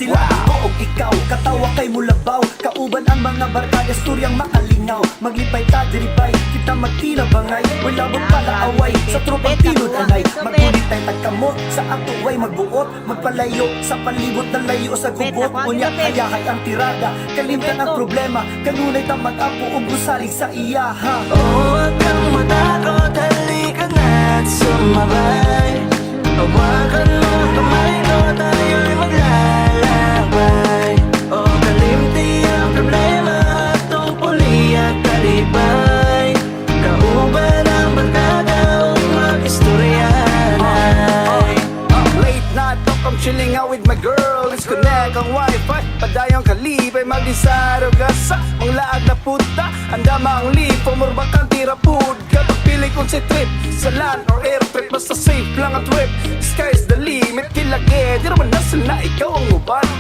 Sila ako o ikaw, katawa kay mulabaw. Kauban ang mga barkada, storyang makalingaw. Maglipay ta, diribay, kita magtila bangay. Wala bang palaaway, sa tropang tinod anay. Magulit tayo tagkamot, sa ato way magbuot. Magpalayo, sa palibot na layo sa gubot. Unya kayahay ang tirada, kalimtan ang problema. Kanunay ta mag-apo o gusalig sa iyaha. Huwag kang matakot, halika na't sumabay. Hawakan mo ang kamay ko, tayo'y maglalakbay. O kalimti ang problema, tungkoli at kalibay. Kauban ang barkada, huwag mag-istoryanay. Late night talk, I'm chilling out with my girl. Let's connect ang wifi, padayang kalibay. Mag-isaro gasa, ang laag na puta. Anda mang lipo, murbakang tira food. Kapag pili kong si trip, sa land or air trip, basta safe lang at whip. Sky's the limit, kilagay, di naman nasa na ikaw ang uban.